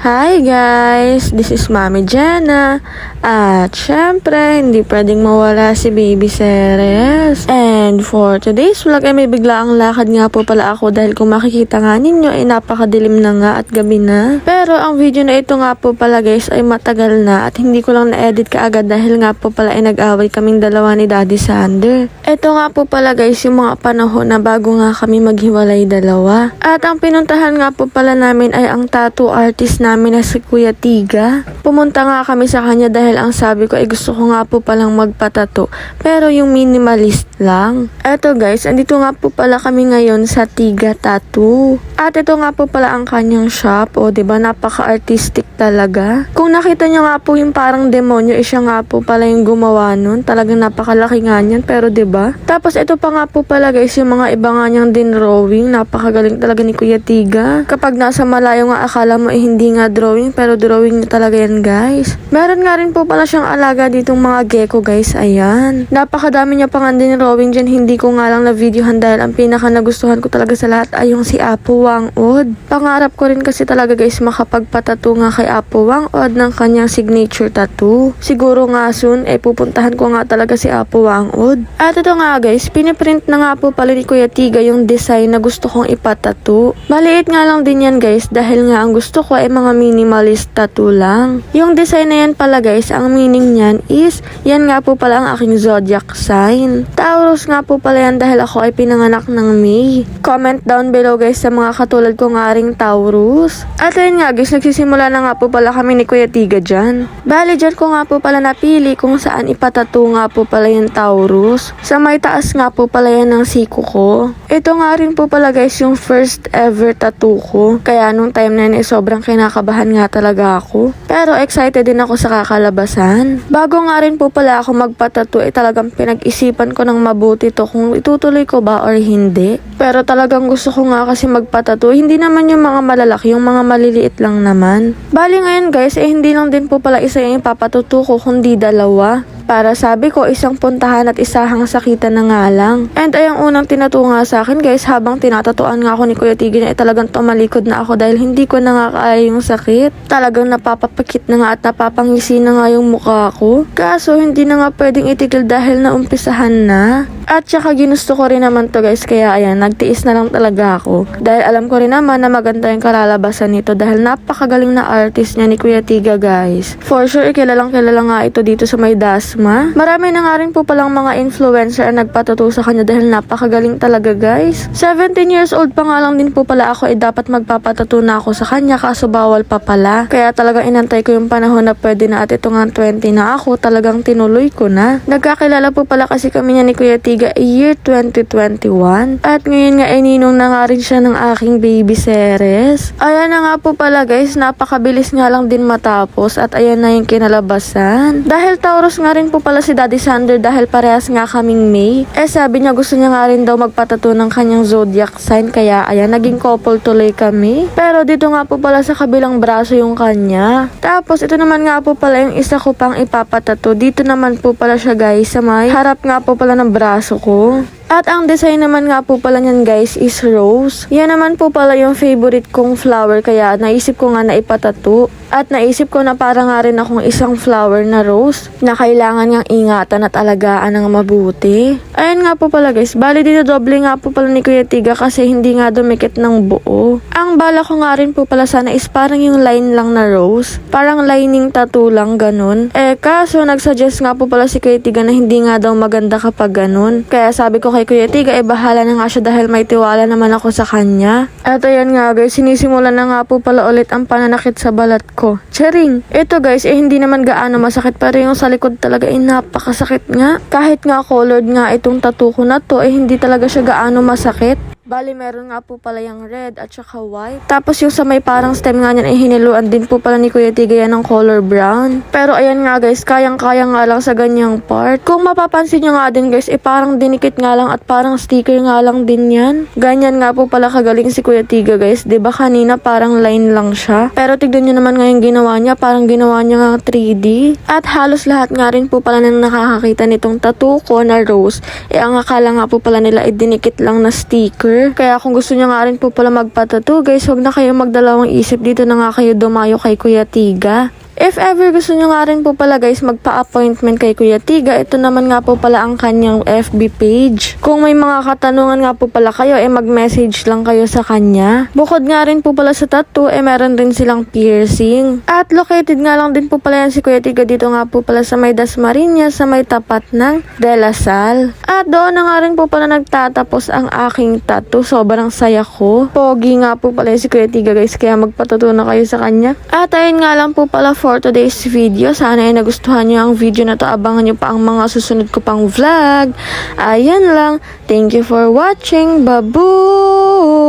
Hi guys! This is Mami Jenna. At syempre, hindi pwedeng mawala si Baby Ceres. And for today's vlog ay may biglaang lakad nga po pala ako dahil kung makikita nga ninyo ay napakadilim na nga at gabi na. Pero ang video na ito nga po pala guys ay matagal na at hindi ko lang na-edit kaagad dahil nga po pala ay nag-away kaming dalawa ni Daddy Sander. Ito nga po pala guys yung mga panahon na bago nga kami maghiwalay dalawa. At ang pinuntahan nga po pala namin ay ang tattoo artist namin na si Kuya Tiga. Pumunta nga kami sa kanya dahil ang sabi ko ay gusto ko nga po palang magpatato pero yung minimalist lang. Eto guys, andito nga po pala kami ngayon sa Tiga Tattoo. At ito nga po pala ang kanyang shop. O diba napaka-artistic talaga. Kung nakita nyo nga po yung parang demonyo, siya nga po pala yung gumawa nun. Talagang napakalaki nga niyan pero diba? Tapos ito pa nga po pala guys yung mga iba nga niyang din drawing. Napakagaling talaga ni Kuya Tiga. Kapag nasa malayo nga akala mo hindi nga drawing pero drawing niya talaga yan guys. Meron nga rin po pala siyang alaga ditong mga gecko guys. Ayan. Napakadami niya pa nga din drawing dyan. Hindi ko nga lang na videohan dahil ang pinaka nagustuhan ko talaga sa lahat ay yung si Apo Wang-od. Pangarap ko rin kasi talaga guys makapagpatato nga kay Apo Wang-od ng kanyang signature tattoo. Siguro nga soon pupuntahan ko nga talaga si Apo Wang-od. At ito nga guys, piniprint na nga po pala ni Kuya Tiga yung design na gusto kong ipatato. Maliit nga lang din yan guys dahil nga ang gusto ko ay mga minimalist tattoo lang. Yung design na yan pala guys, ang meaning niyan is yan nga po pala ang aking zodiac sign. Taurus nga po pala yan dahil ako ay pinanganak ng May. Comment down below guys sa mga katulad ko nga ring Taurus. At ayun nga guys, nagsisimula na nga po pala kami ni Kuya Tiga dyan. Bali dyan ko nga po pala napili kung saan ipatato nga po pala yung Taurus. Sa may taas nga po pala yan ng siko ko. Ito nga rin po pala guys yung first ever tattoo ko. Kaya nung time na yun sobrang kinakabahan nga talaga ako. Pero excited din ako sa kakalabasan. Bago nga rin po pala ako magpatato talagang pinag-isipan ko ng mabuti to kung itutuloy ko ba or hindi. Pero talagang gusto ko nga kasi magpatato. Hindi naman yung mga malalaki, yung mga maliliit lang naman. Bali ngayon guys, hindi lang din po pala isa yung ipapatuto ko kundi dalawa. Para sabi ko, isang puntahan at isahang sakitan na nga lang. And ay ang unang tinatunga sa akin guys, habang tinatatuan nga ako ni Kuya Tiga na talagang tumalikod na ako dahil hindi ko na nga kaya yung sakit. Talagang napapapakit na nga at napapangisi na nga yung mukha ko. Kaso hindi na nga pwedeng itigil dahil naumpisahan na. At saka ginusto ko rin naman to guys, kaya ayan, nagtiis na lang talaga ako. Dahil alam ko rin naman na maganda yung kalalabasan nito dahil napakagaling na artist niya ni Kuya Tiga guys. For sure, kilalang kilala nga ito dito sa may Dasma. Marami na nga rin po palang mga influencer ang nagpatato sa kanya dahil napakagaling talaga guys. 17 years old pa nga lang din po pala ako dapat magpapatato na ako sa kanya kaso bawal pa pala. Kaya talagang inantay ko yung panahon na pwede na at ito nga 20 na ako, talagang tinuloy ko na. Nagkakilala po pala kasi kami niya ni Kuya Tiga year 2021 at ngayon nga ninong na nga rin siya ng aking Baby Ceres. Ayan na nga po pala guys, napakabilis nga lang din matapos at ayan na yung kinalabasan. Dahil Taurus nga rin po pala si Daddy Sander dahil parehas nga kaming May. Sabi niya gusto niya nga rin daw magpatato ng kanyang zodiac sign kaya ayan naging couple tuloy kami. Pero dito nga po pala sa kabilang braso yung kanya. Tapos ito naman nga po pala yung isa ko pang ipapatato. Dito naman po pala siya guys sa may harap nga po pala ng braso ko. At ang design naman nga po pala niyan guys is rose. Yan naman po pala yung favorite kong flower kaya naisip ko nga na ipatato. At naisip ko na para nga rin akong isang flower na rose na kailangan ngang ingatan at alagaan ng mabuti. Ayan nga po pala guys, bali dito doble nga po pala ni Kuya Tiga kasi hindi nga dumikit ng buo. Ang bala ko nga rin po pala sana is parang yung line lang na rose. Parang lining tattoo lang ganun. Kaso nagsuggest nga po pala si Kuya Tiga na hindi nga daw maganda kapag ganun. Kaya sabi ko kay Kuya Tiga bahala na nga siya dahil may tiwala naman ako sa kanya. At ayan nga guys, sinisimulan na nga po pala ulit ang pananakit sa balat ko. Charing! Ito guys, hindi naman gaano masakit pero yung sa likod talaga napakasakit nga. Kahit nga colored nga itong tattoo ko na to hindi talaga siya gaano masakit. Bali, meron nga po pala yung red at saka white. Tapos yung sa may parang stem nga niyan hiniluan din po pala ni Kuya Tiga yan ng color brown. Pero ayan nga guys, kayang-kaya nga lang sa ganyang part. Kung mapapansin nyo nga din guys, parang dinikit nga lang at parang sticker nga lang din yan. Ganyan nga po pala kagaling si Kuya Tiga guys. Diba kanina parang line lang siya. Pero tignan nyo naman nga yung ginawa niya, parang ginawa niya nga 3D. At halos lahat nga rin po pala nang nakakakita nitong tattoo ko na rose. Ang akala nga po pala nila dinikit lang na sticker. tattooer. Kaya kung gusto niya nga rin po pala magpa-tattoo guys, huwag na kayo magdalawang isip, dito na nga kayo dumayo kay Kuya Tiga. If ever gusto nyo nga rin po pala guys magpa-appointment kay Kuya Tiga, ito naman nga po pala ang kanyang FB page. Kung may mga katanungan nga po pala kayo, mag-message lang kayo sa kanya. Bukod nga rin po pala sa tattoo, meron din silang piercing. At located nga lang din po pala yan si Kuya Tiga dito nga po pala sa may Dasmariñas, sa may tapat ng De La Salle. At doon na nga rin po pala nagtatapos ang aking tattoo. Sobrang saya ko. Pogi nga po pala si Kuya Tiga guys, kaya magpatattoo na kayo sa kanya. At ayun nga lang po pala for today's video. Sana ay nagustuhan nyo ang video na to. Abangan nyo pa ang mga susunod ko pang vlog. Ayan lang. Thank you for watching. Babu!